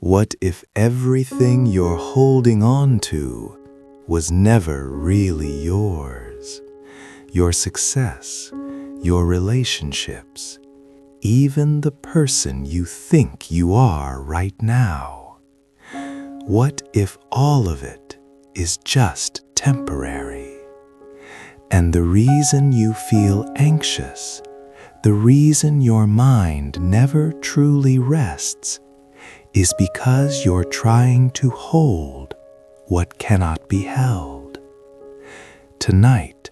What if everything you're holding on to was never really yours? Your success, your relationships, even the person you think you are right now. What if all of it is just temporary? And the reason you feel anxious, the reason your mind never truly rests, is because you're trying to hold what cannot be held. Tonight,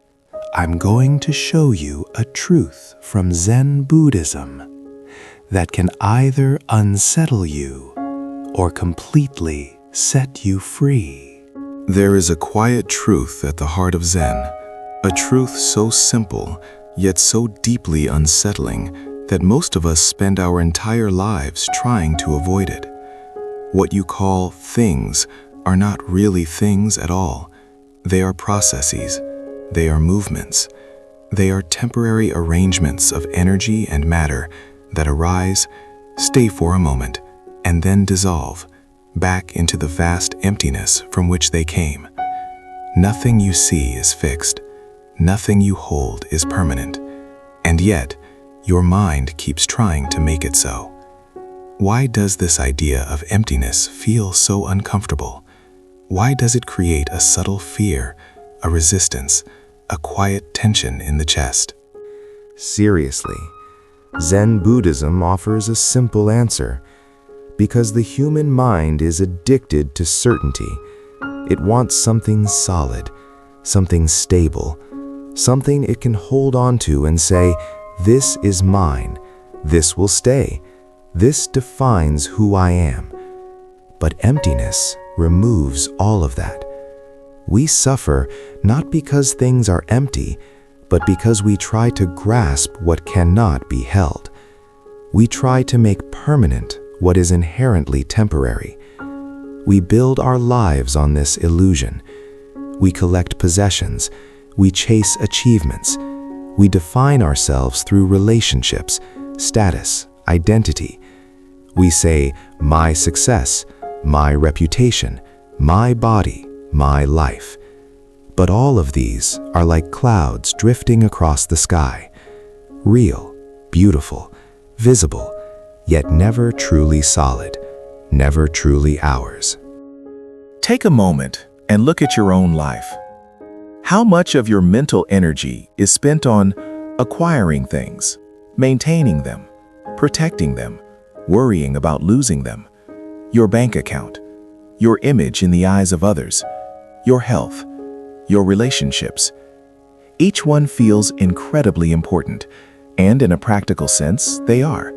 I'm going to show you a truth from Zen Buddhism that can either unsettle you or completely set you free. There is a quiet truth at the heart of Zen, a truth so simple yet so deeply unsettling that most of us spend our entire lives trying to avoid it. What you call things are not really things at all. They are processes. They are movements. They are temporary arrangements of energy and matter that arise, stay for a moment, and then dissolve back into the vast emptiness from which they came. Nothing you see is fixed. Nothing you hold is permanent. And yet, your mind keeps trying to make it so. Why does this idea of emptiness feel so uncomfortable? Why does it create a subtle fear, a resistance, a quiet tension in the chest? Seriously, Zen Buddhism offers a simple answer. Because the human mind is addicted to certainty. It wants something solid, something stable, something it can hold on to and say, "This is mine, this will stay, this defines who I am." But emptiness removes all of that. We suffer not because things are empty, but because we try to grasp what cannot be held. We try to make permanent what is inherently temporary. We build our lives on this illusion. We collect possessions. We chase achievements. We define ourselves through relationships, status, identity. We say, "My success, my reputation, my body, my life." But all of these are like clouds drifting across the sky. Real, beautiful, visible, yet never truly solid, never truly ours. Take a moment and look at your own life. How much of your mental energy is spent on acquiring things, maintaining them, protecting them, worrying about losing them? Your bank account, your image in the eyes of others, your health, your relationships. Each one feels incredibly important, and in a practical sense, they are.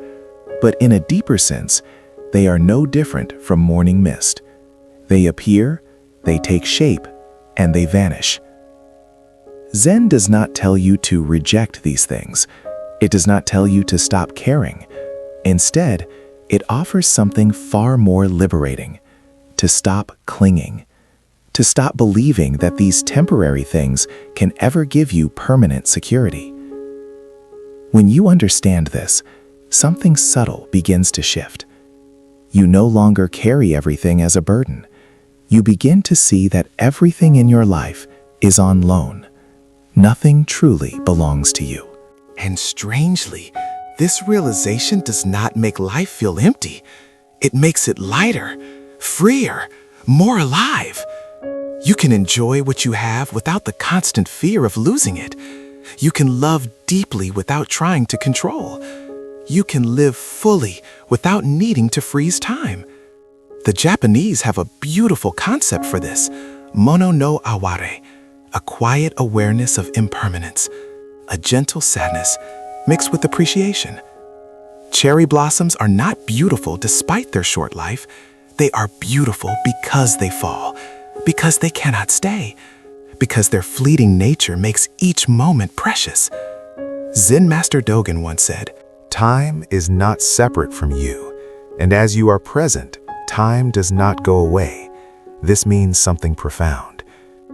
But in a deeper sense, they are no different from morning mist. They appear, they take shape, and they vanish. Zen does not tell you to reject these things. It does not tell you to stop caring. Instead, it offers something far more liberating: to stop clinging, to stop believing that these temporary things can ever give you permanent security. When you understand this, something subtle begins to shift. You no longer carry everything as a burden. You begin to see that everything in your life is on loan. Nothing truly belongs to you. And strangely, this realization does not make life feel empty. It makes it lighter, freer, more alive. You can enjoy what you have without the constant fear of losing it. You can love deeply without trying to control. You can live fully without needing to freeze time. The Japanese have a beautiful concept for this, mono no aware, a quiet awareness of impermanence, a gentle sadness mixed with appreciation. Cherry blossoms are not beautiful despite their short life. They are beautiful because they fall, because they cannot stay, because their fleeting nature makes each moment precious. Zen Master Dogen once said, Time is not separate from you, and as you are present, time does not go away. This means something profound.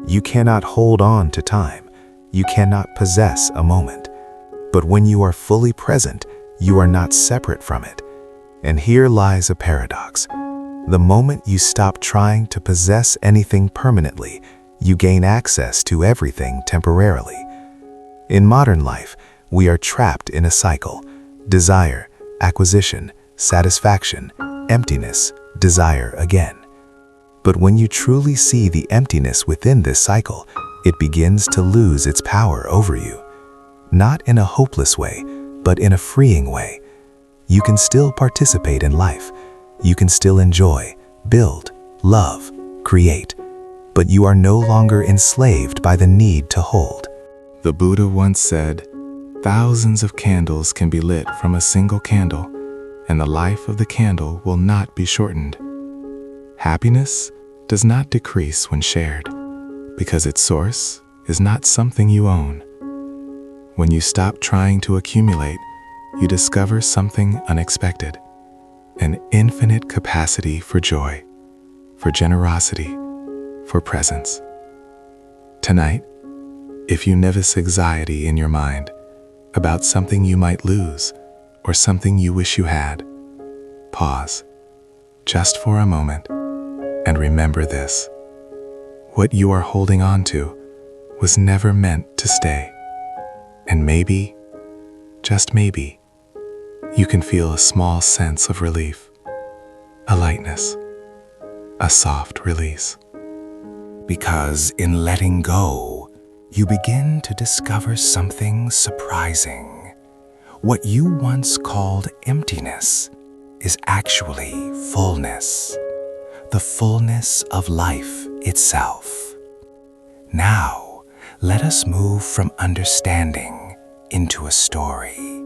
You cannot hold on to time. You cannot possess a moment. But when you are fully present, you are not separate from it. And here lies a paradox. The moment you stop trying to possess anything permanently, you gain access to everything temporarily. In modern life, we are trapped in a cycle: desire, acquisition, satisfaction, emptiness, desire again. But when you truly see the emptiness within this cycle, it begins to lose its power over you. Not in a hopeless way, but in a freeing way. You can still participate in life. You can still enjoy, build, love, create. But you are no longer enslaved by the need to hold. The Buddha once said, "Thousands of candles can be lit from a single candle, and the life of the candle will not be shortened." Happiness does not decrease when shared, because its source is not something you own. When you stop trying to accumulate, you discover something unexpected, an infinite capacity for joy, for generosity, for presence. Tonight, if you notice anxiety in your mind about something you might lose or something you wish you had, pause just for a moment and remember this: what you are holding on to was never meant to stay. And maybe, just maybe, you can feel a small sense of relief, a lightness, a soft release. Because in letting go, you begin to discover something surprising. What you once called emptiness is actually fullness, the fullness of life itself. Now, let us move from understanding into a story,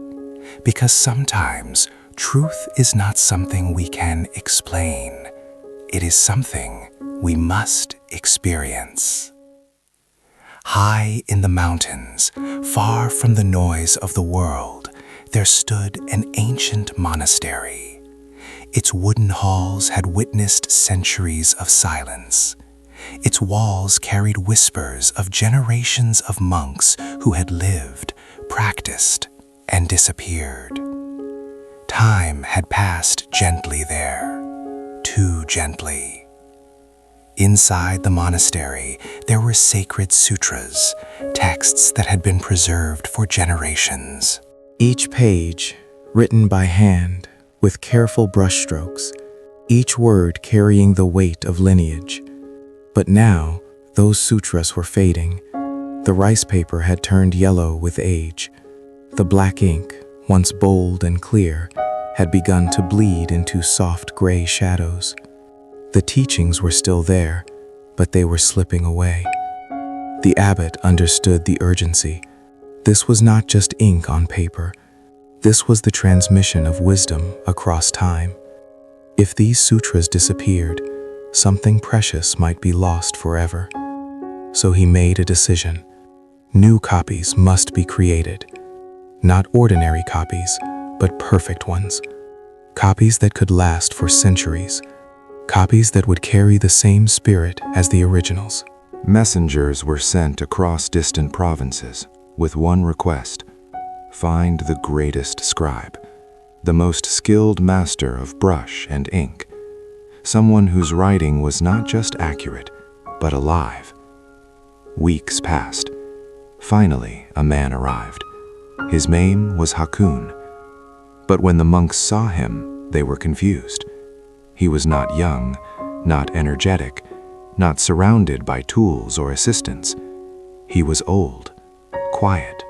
because sometimes truth is not something we can explain. It is something we must experience. High in the mountains, far from the noise of the world, there stood an ancient monastery. Its wooden halls had witnessed centuries of silence. Its walls carried whispers of generations of monks who had lived, practiced, and disappeared. Time had passed gently there, too gently. Inside the monastery, there were sacred sutras, texts that had been preserved for generations. Each page, written by hand, with careful brushstrokes, each word carrying the weight of lineage. But now, those sutras were fading. The rice paper had turned yellow with age. The black ink, once bold and clear, had begun to bleed into soft gray shadows. The teachings were still there, but they were slipping away. The abbot understood the urgency. This was not just ink on paper. This was the transmission of wisdom across time. If these sutras disappeared, something precious might be lost forever. So he made a decision. New copies must be created. Not ordinary copies, but perfect ones. Copies that could last for centuries. Copies that would carry the same spirit as the originals. Messengers were sent across distant provinces with one request: find the greatest scribe, the most skilled master of brush and ink, someone whose writing was not just accurate, but alive. Weeks passed. Finally, a man arrived. His name was Hakun. But when the monks saw him, they were confused. He was not young, not energetic, not surrounded by tools or assistants. He was old, quiet,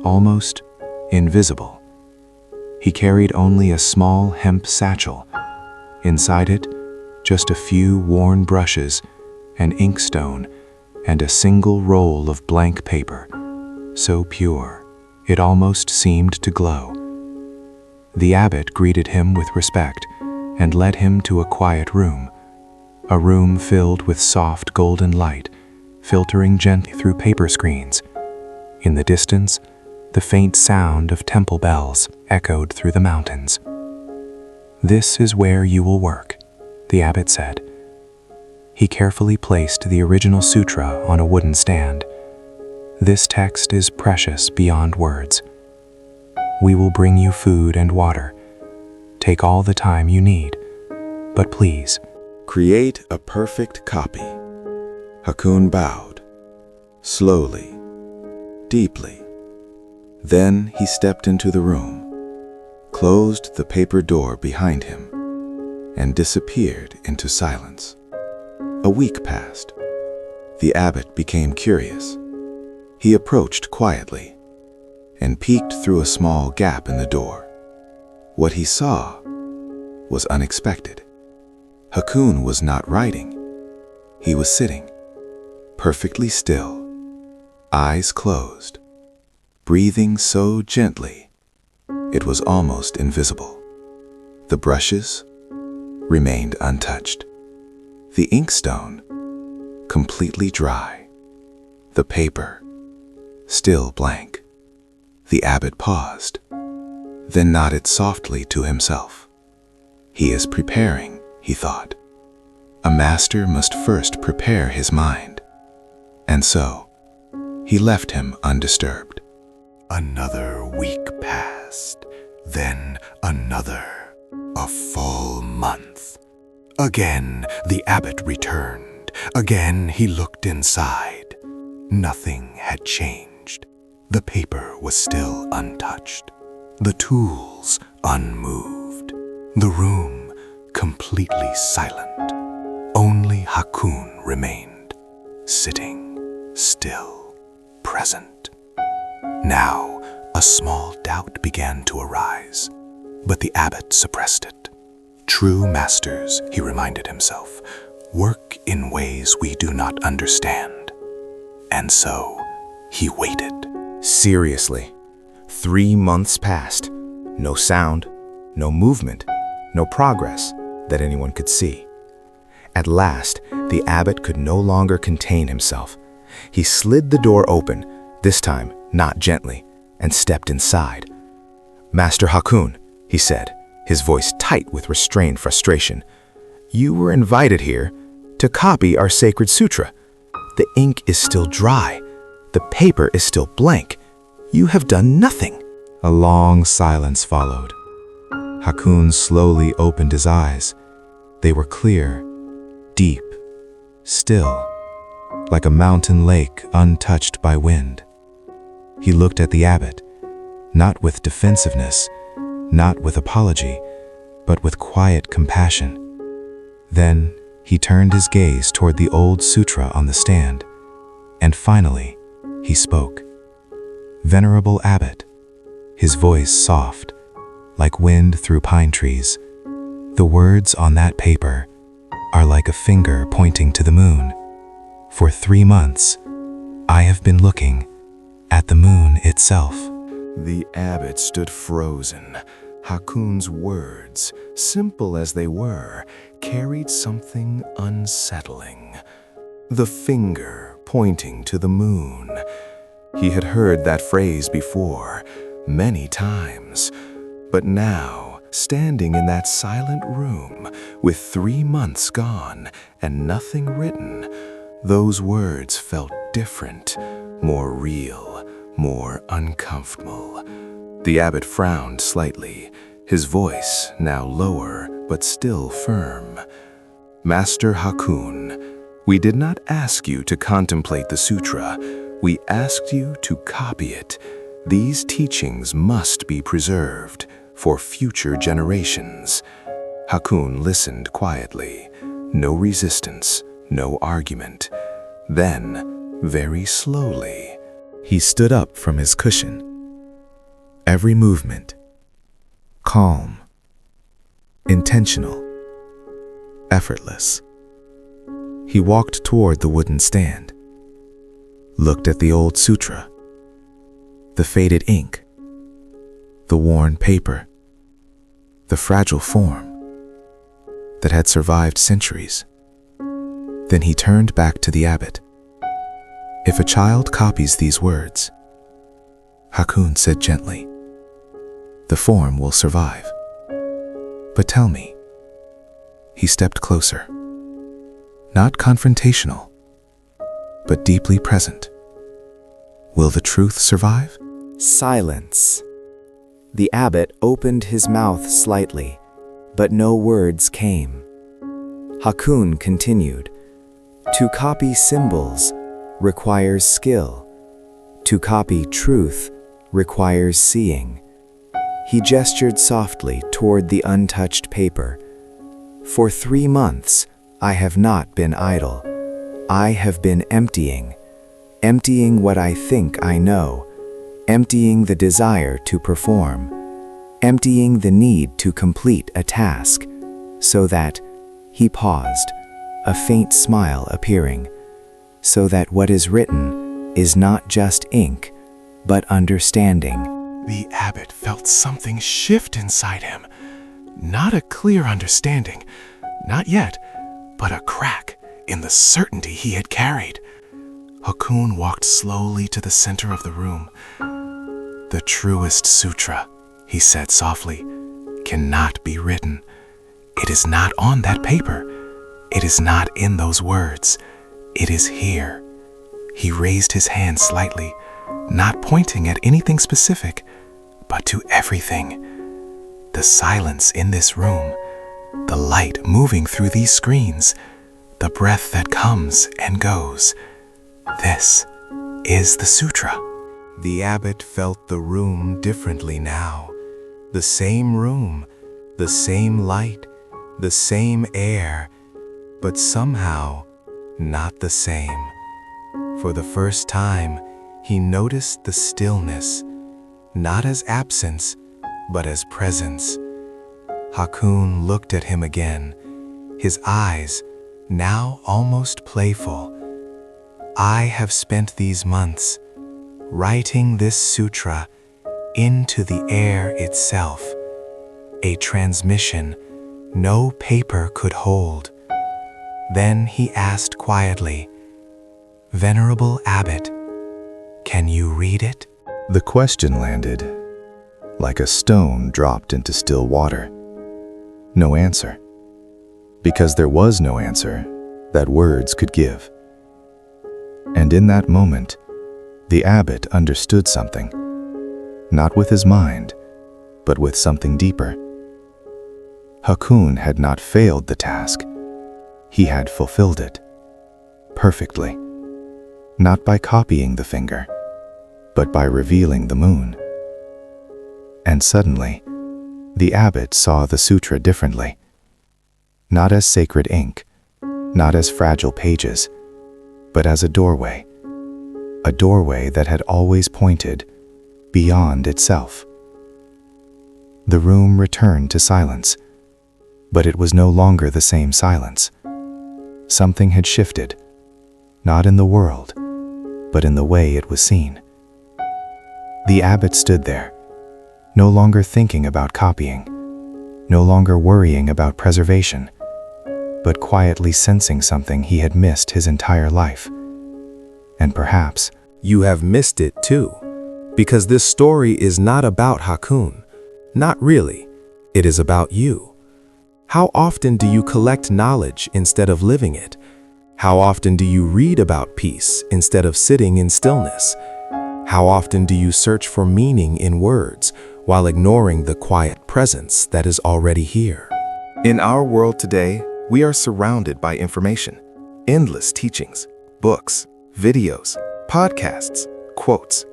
almost invisible. He carried only a small hemp satchel. Inside it, just a few worn brushes, an inkstone, and a single roll of blank paper, so pure, it almost seemed to glow. The abbot greeted him with respect and led him to a quiet room, a room filled with soft golden light, filtering gently through paper screens. In the distance, the faint sound of temple bells echoed through the mountains. "This is where you will work," the abbot said. He carefully placed the original sutra on a wooden stand. "This text is precious beyond words. We will bring you food and water. Take all the time you need. but please. Create a perfect copy. Hakun bowed, slowly, deeply. Then he stepped into the room, closed the paper door behind him, and disappeared into silence. A week passed. The abbot became curious. He approached quietly and peeked through a small gap in the door. What he saw was unexpected. Hakun was not writing. He was sitting, perfectly still, eyes closed, breathing so gently it was almost invisible. The brushes remained untouched. The inkstone completely dry. The paper still blank. The abbot paused, then nodded softly to himself. He is preparing, he thought. A master must first prepare his mind. And so, he left him undisturbed. Another week passed, then another, a full month. Again, the abbot returned. Again, he looked inside. Nothing had changed. The paper was still untouched. The tools unmoved. The room completely silent. Only Hakun remained, sitting, still, present. Now, a small doubt began to arise, but the abbot suppressed it. True masters, he reminded himself, work in ways we do not understand. And so, he waited. Seriously, 3 months passed. No sound, no movement, no progress that anyone could see. At last, the abbot could no longer contain himself. He slid the door open, this time not gently, and stepped inside. "Master Hakun," he said, his voice tight with restrained frustration, "you were invited here to copy our sacred sutra. The ink is still dry. The paper is still blank. You have done nothing." A long silence followed. Hakun slowly opened his eyes. They were clear, deep, still, like a mountain lake untouched by wind. He looked at the abbot, not with defensiveness, not with apology, but with quiet compassion. Then he turned his gaze toward the old sutra on the stand, and finally he spoke. "Venerable abbot," his voice soft, like wind through pine trees, "the words on that paper are like a finger pointing to the moon. For 3 months, I have been looking at the moon itself." The abbot stood frozen. Hakun's words, simple as they were, carried something unsettling. The finger pointing to the moon. He had heard that phrase before, many times. But now, standing in that silent room, with 3 months gone and nothing written, those words felt different, more real, more uncomfortable. The abbot frowned slightly, his voice now lower but still firm. "Master Hakun, we did not ask you to contemplate the sutra. We asked you to copy it. These teachings must be preserved for future generations." Hakun listened quietly, no resistance, no argument. Then, very slowly, He stood up from his cushion. Every movement, calm, intentional, effortless. He walked toward the wooden stand, looked at the old sutra, the faded ink, the worn paper, the fragile form that had survived centuries. Then he turned back to the abbot. "If a child copies these words," Hakun said gently, "the form will survive. But tell me," he stepped closer, not confrontational, but deeply present, "will the truth survive?" Silence. The abbot opened his mouth slightly, but no words came. Hakun continued, "To copy symbols requires skill. To copy truth requires seeing." He gestured softly toward the untouched paper. "For 3 months, I have not been idle. I have been emptying what I think I know, emptying the desire to perform, emptying the need to complete a task, so that," he paused, a faint smile appearing, "so that what is written is not just ink, but understanding." The abbot felt something shift inside him. Not a clear understanding, not yet, but a crack in the certainty he had carried. Hakun walked slowly to the center of the room. "The truest sutra," he said softly, "cannot be written. It is not on that paper. It is not in those words. It is here." He raised his hand slightly, not pointing at anything specific, but to everything. The silence in this room, the light moving through these screens, the breath that comes and goes. This is the sutra. The abbot felt the room differently now. The same room, the same light, the same air, but somehow not the same. For the first time, he noticed the stillness, not as absence, but as presence. Hakun looked at him again, his eyes now almost playful. "I have spent these months writing this sutra into the air itself, a transmission no paper could hold." Then he asked quietly, "Venerable Abbot, can you read it?" The question landed like a stone dropped into still water. No answer. Because there was no answer that words could give. And in that moment, the abbot understood something, not with his mind, but with something deeper. Hakun had not failed the task. He had fulfilled it perfectly, not by copying the finger, but by revealing the moon. And suddenly, the abbot saw the sutra differently, not as sacred ink, not as fragile pages, but as a doorway that had always pointed beyond itself. The room returned to silence, but it was no longer the same silence. Something had shifted, not in the world, but in the way it was seen. The abbot stood there, no longer thinking about copying, no longer worrying about preservation, but quietly sensing something he had missed his entire life. And perhaps You have missed it too, because this story is not about Hakun. Not really. It is about you. How often do you collect knowledge instead of living it? How often do you read about peace instead of sitting in stillness? How often do you search for meaning in words while ignoring the quiet presence that is already here? In our world today, we are surrounded by information, endless teachings, books, videos, podcasts, quotes.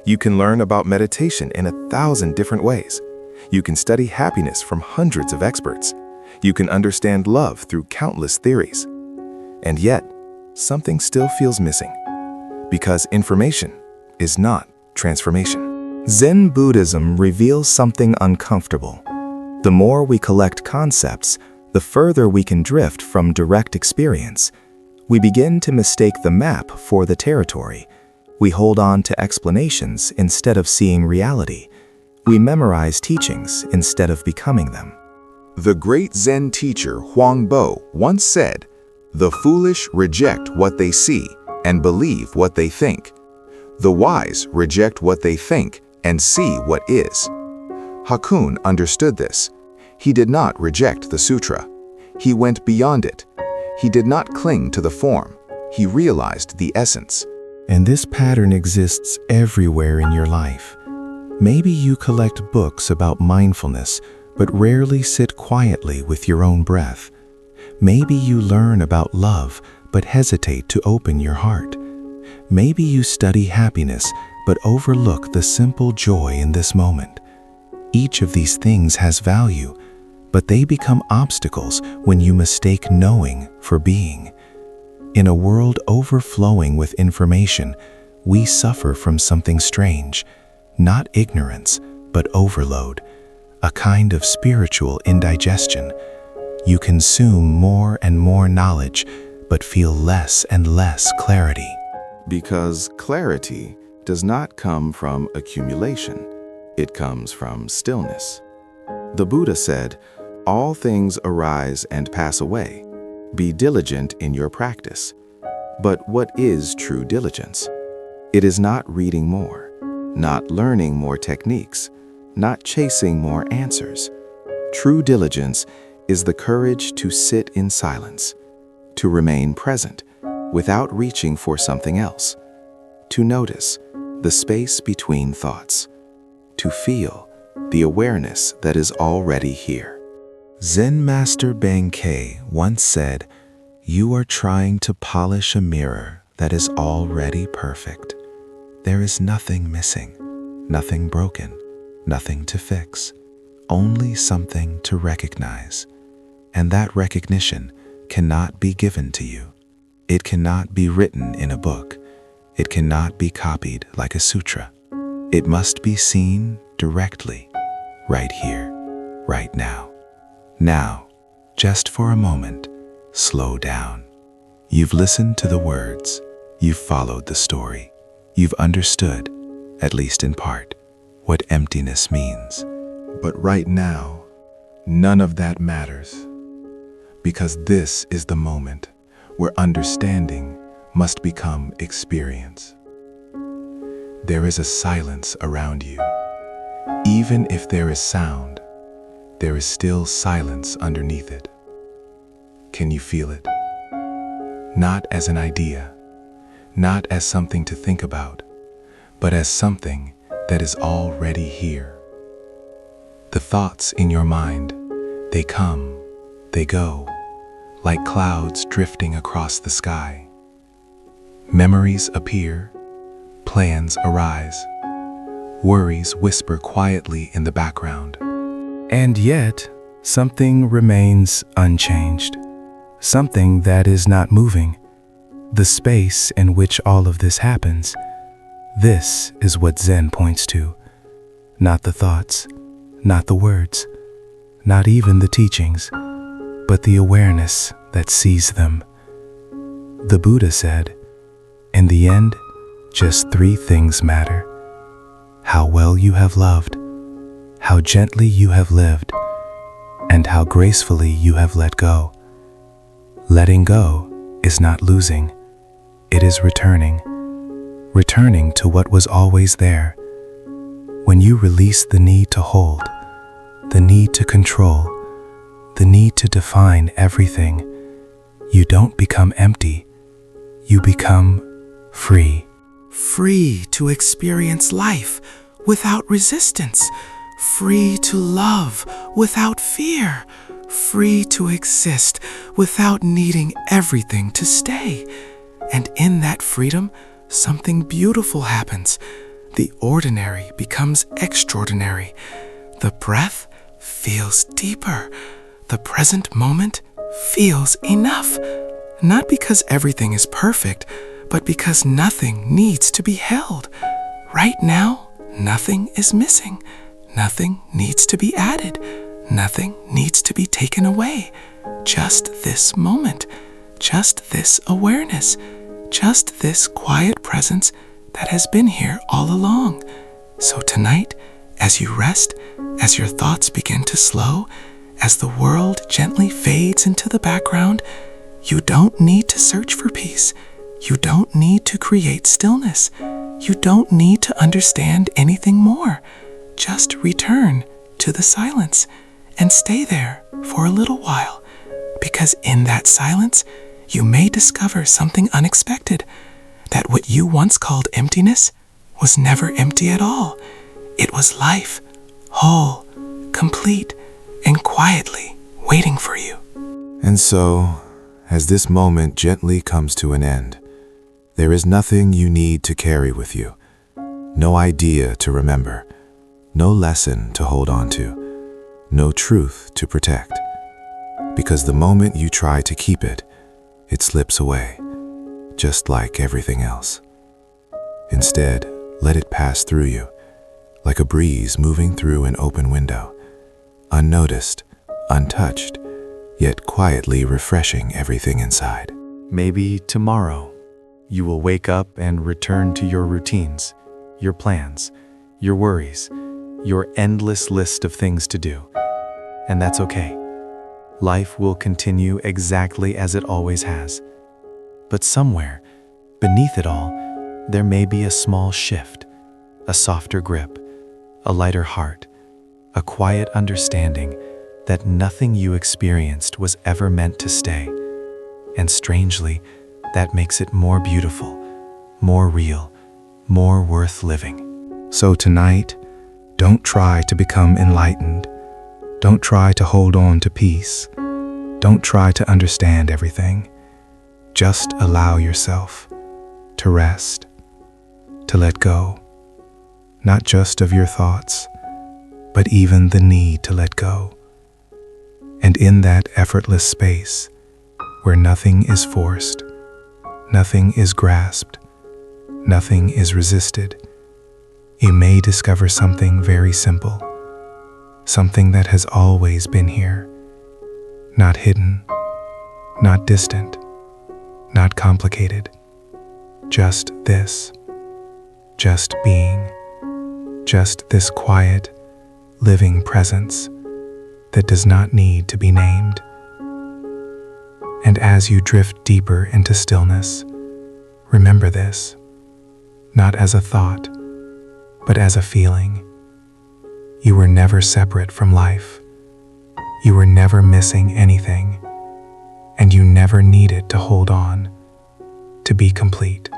You can learn about meditation in 1,000 different ways. You can study happiness from hundreds of experts. You can understand love through countless theories. And yet, something still feels missing, because information is not transformation. Zen Buddhism reveals something uncomfortable. The more we collect concepts, the further we can drift from direct experience. We begin to mistake the map for the territory. We hold on to explanations instead of seeing reality. We memorize teachings instead of becoming them. The great Zen teacher Huang Bo once said, "The foolish reject what they see and believe what they think. The wise reject what they think and see what is." Hakun understood this. He did not reject the sutra. He went beyond it. He did not cling to the form. He realized the essence. And this pattern exists everywhere in your life. Maybe you collect books about mindfulness, but rarely sit quietly with your own breath. Maybe you learn about love but hesitate to open your heart. Maybe you study happiness but overlook the simple joy in this moment. Each of these things has value, but they become obstacles when you mistake knowing for being. In a world overflowing with information, we suffer from something strange, not ignorance, but overload, a kind of spiritual indigestion. You consume more and more knowledge, but feel less and less clarity. Because clarity does not come from accumulation. It comes from stillness. The Buddha said, "All things arise and pass away. Be diligent in your practice." But what is true diligence? It is not reading more, not learning more techniques, not chasing more answers. True diligence is the courage to sit in silence, to remain present without reaching for something else, to notice the space between thoughts, to feel the awareness that is already here. Zen Master Benkei once said, "You are trying to polish a mirror that is already perfect. There is nothing missing, nothing broken, nothing to fix, only something to recognize. And that recognition cannot be given to you. It cannot be written in a book. It cannot be copied like a sutra. It must be seen directly, right here, right now. Now, just for a moment, slow down. You've listened to the words. You've followed the story. You've understood, at least in part, what emptiness means. But right now, none of that matters. Because this is the moment where understanding must become experience. There is a silence around you. Even if there is sound, there is still silence underneath it. Can you feel it? Not as an idea, not as something to think about, but as something that is already here. The thoughts in your mind, they come, they go, like clouds drifting across the sky. Memories appear, plans arise, worries whisper quietly in the background. And yet, something remains unchanged, something that is not moving. The space in which all of this happens, this is what Zen points to. Not the thoughts, not the words, not even the teachings, but the awareness that sees them. The Buddha said, "In the end, just 3 things matter: how well you have loved, how gently you have lived, and how gracefully you have let go." Letting go is not losing, it is returning to what was always there. When you release the need to hold, the need to control, the need to define everything, you don't become empty, you become free. Free to experience life without resistance, free to love without fear, free to exist without needing everything to stay. And in that freedom, something beautiful happens. The ordinary becomes extraordinary. The breath feels deeper. The present moment feels enough. Not because everything is perfect, but because nothing needs to be held. Right now, nothing is missing. Nothing needs to be added. Nothing needs to be taken away. Just this moment, just this awareness, just this quiet presence that has been here all along. So tonight, as you rest, as your thoughts begin to slow, as the world gently fades into the background, you don't need to search for peace. You don't need to create stillness. You don't need to understand anything more. Just return to the silence and stay there for a little while, because in that silence, you may discover something unexpected, that what you once called emptiness was never empty at all. It was life, whole, complete, and quietly waiting for you. And so, as this moment gently comes to an end, there is nothing you need to carry with you, no idea to remember, no lesson to hold on to, no truth to protect. Because the moment you try to keep it, it slips away, just like everything else. Instead, let it pass through you, like a breeze moving through an open window, unnoticed, untouched, yet quietly refreshing everything inside. Maybe tomorrow you will wake up and return to your routines, your plans, your worries, your endless list of things to do. And that's okay. Life will continue exactly as it always has. But somewhere, beneath it all, there may be a small shift, a softer grip, a lighter heart, a quiet understanding that nothing you experienced was ever meant to stay. And strangely, that makes it more beautiful, more real, more worth living. So tonight, don't try to become enlightened. Don't try to hold on to peace. Don't try to understand everything. Just allow yourself to rest, to let go, not just of your thoughts, but even the need to let go. And in that effortless space, where nothing is forced, nothing is grasped, nothing is resisted, you may discover something very simple, something that has always been here, not hidden, not distant, not complicated, just this, just being, just this quiet, living presence that does not need to be named. And as you drift deeper into stillness, remember this, not as a thought, but as a feeling. You were never separate from life. You were never missing anything, and you never needed to hold on to be complete.